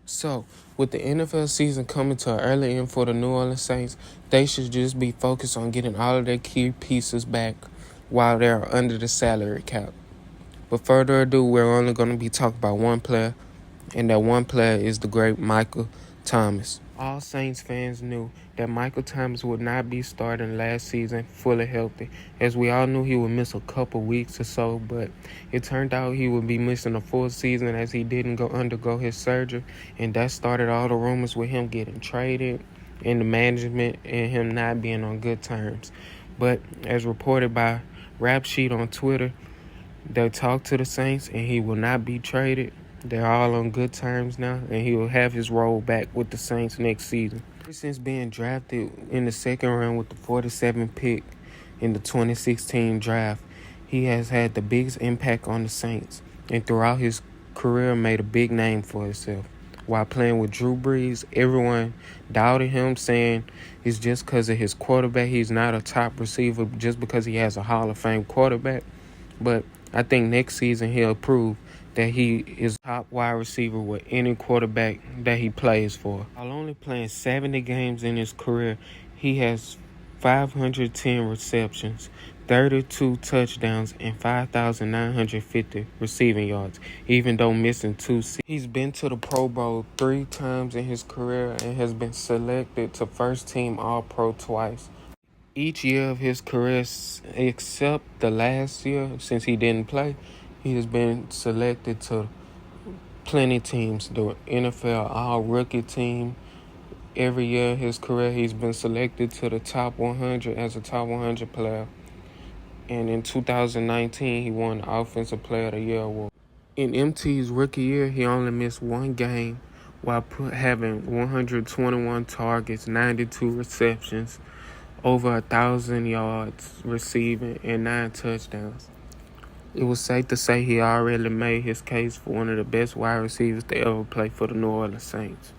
So, with the NFL season coming to an early end for the New Orleans Saints, they should just be focused on getting all of their key pieces back while they're under the salary cap. But further ado, we're only going to be talking about one player, and that one player is the great Michael Thomas. All Saints fans knew that Michael Thomas would not be starting last season fully healthy, as we all knew he would miss a couple weeks or so, but it turned out he would be missing a full season as he didn't undergo his surgery, and that started all the rumors with him getting traded and the management and him not being on good terms. But as reported by Rap Sheet on Twitter, they talked to the Saints and he will not be traded. They're all on good terms now, and he will have his role back with the Saints next season. Since being drafted in the second round with the 47th pick in the 2016 draft, he has had the biggest impact on the Saints, and throughout his career made a big name for himself. While playing with Drew Brees, everyone doubted him, saying it's just because of his quarterback. He's not a top receiver just because he has a Hall of Fame quarterback. But I think next season he'll prove that he is top wide receiver with any quarterback that he plays for. While only playing 70 games in his career, he has 510 receptions, 32 touchdowns, and 5,950 receiving yards, even though missing 2 seasons. He's been to the Pro Bowl 3 times in his career and has been selected to first team All-Pro twice. Each year of his career, except the last year, since he didn't play, he has been selected to plenty teams, the NFL All-Rookie team. Every year of his career, he's been selected to the top 100 as a top 100 player. And in 2019, he won the Offensive Player of the Year award. In MT's rookie year, he only missed one game while having 121 targets, 92 receptions, over 1,000 yards receiving, and 9 touchdowns. It was safe to say he already made his case for one of the best wide receivers to ever play for the New Orleans Saints.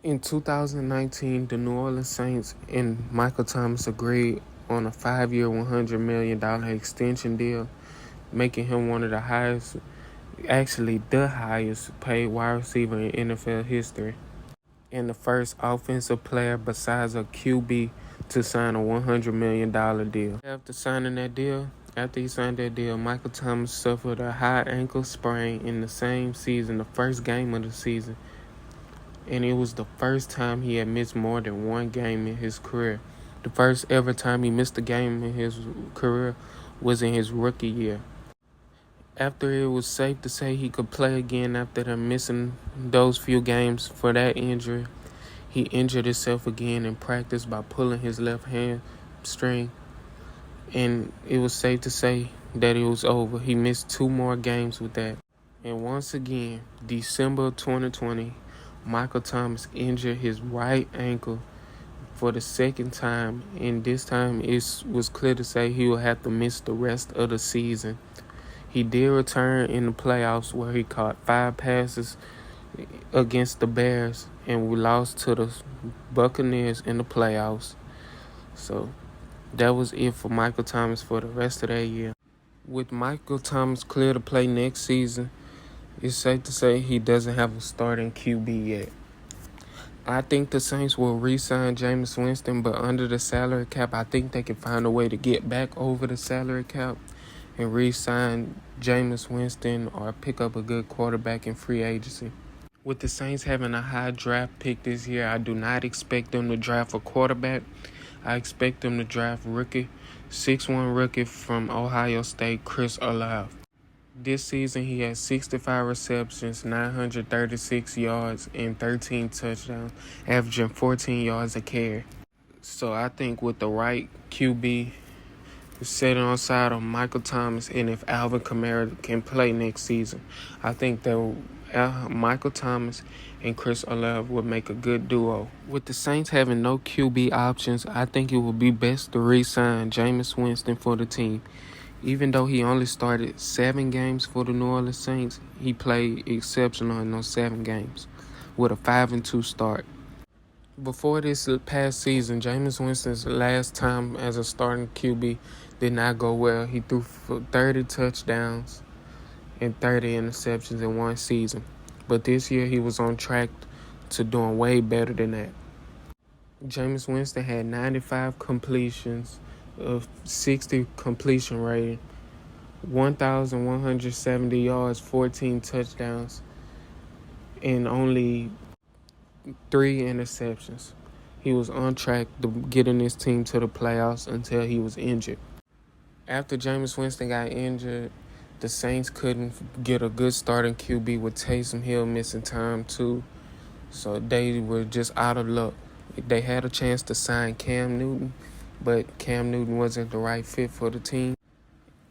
In 2019, the New Orleans Saints and Michael Thomas agreed on a 5-year, $100 million extension deal, making him one of the highest, actually the highest paid wide receiver in NFL history, and the first offensive player besides a QB to sign a $100 million deal. After he signed that deal, Michael Thomas suffered a high ankle sprain in the same season, the first game of the season, and it was the first time he had missed more than one game in his career. The first ever time he missed a game in his career was in his rookie year. After it was safe to say he could play again after missing those few games for that injury, he injured himself again in practice by pulling his left hamstring, and it was safe to say that it was over. He missed 2 more games with that. And once again, December 2020, Michael Thomas injured his right ankle for the second time, and this time it was clear to say he will have to miss the rest of the season. He did return in the playoffs where he caught 5 passes against the Bears, and we lost to the Buccaneers in the playoffs. So that was it for Michael Thomas for the rest of that year. With Michael Thomas clear to play next season, it's safe to say he doesn't have a starting QB yet. I think the Saints will re-sign Jameis Winston, but under the salary cap, I think they can find a way to get back over the salary cap and re-sign Jameis Winston or pick up a good quarterback in free agency. With the Saints having a high draft pick this year, I do not expect them to draft a quarterback. I expect them to draft 6'1" rookie from Ohio State, Chris Olave. This season, he has 65 receptions, 936 yards, and 13 touchdowns, averaging 14 yards a carry. So I think with the right QB sitting on side of Michael Thomas, and if Alvin Kamara can play next season, I think that Michael Thomas and Chris Olave would make a good duo. With the Saints having no QB options, I think it would be best to re-sign Jameis Winston for the team. Even though he only started 7 games for the New Orleans Saints, he played exceptional in those 7 games with a 5-2 start. Before this past season, Jameis Winston's last time as a starting QB did not go well. He threw for 30 touchdowns and 30 interceptions in one season. But this year, he was on track to doing way better than that. Jameis Winston had 95 completions, of 60 completion rating, 1,170 yards, 14 touchdowns, and only 3 interceptions. He was on track to getting his team to the playoffs until he was injured. After Jameis Winston got injured, the Saints couldn't get a good starting QB with Taysom Hill missing time too. So they were just out of luck. They had a chance to sign Cam Newton, but Cam Newton wasn't the right fit for the team.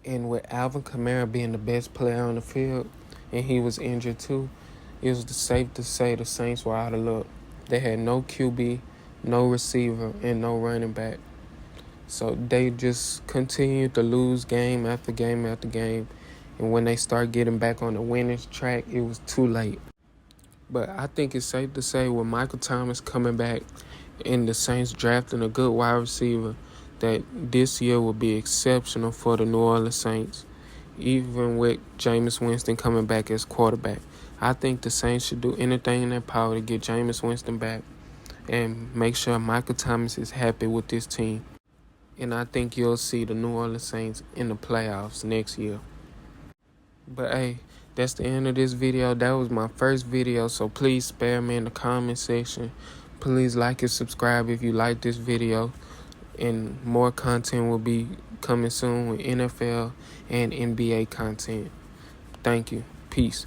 And with Alvin Kamara being the best player on the field, and he was injured too, it was safe to say the Saints were out of luck. They had no QB, no receiver, and no running back. So they just continued to lose game after game after game. And when they start getting back on the winning track, it was too late. But I think it's safe to say with Michael Thomas coming back and the Saints drafting a good wide receiver, that this year will be exceptional for the New Orleans Saints, even with Jameis Winston coming back as quarterback. I think the Saints should do anything in their power to get Jameis Winston back and make sure Michael Thomas is happy with this team. And I think you'll see the New Orleans Saints in the playoffs next year. But hey, that's the end of this video. That was my first video, so please spare me in the comment section. Please like and subscribe if you like this video. And more content will be coming soon with NFL and NBA content. Thank you. Peace.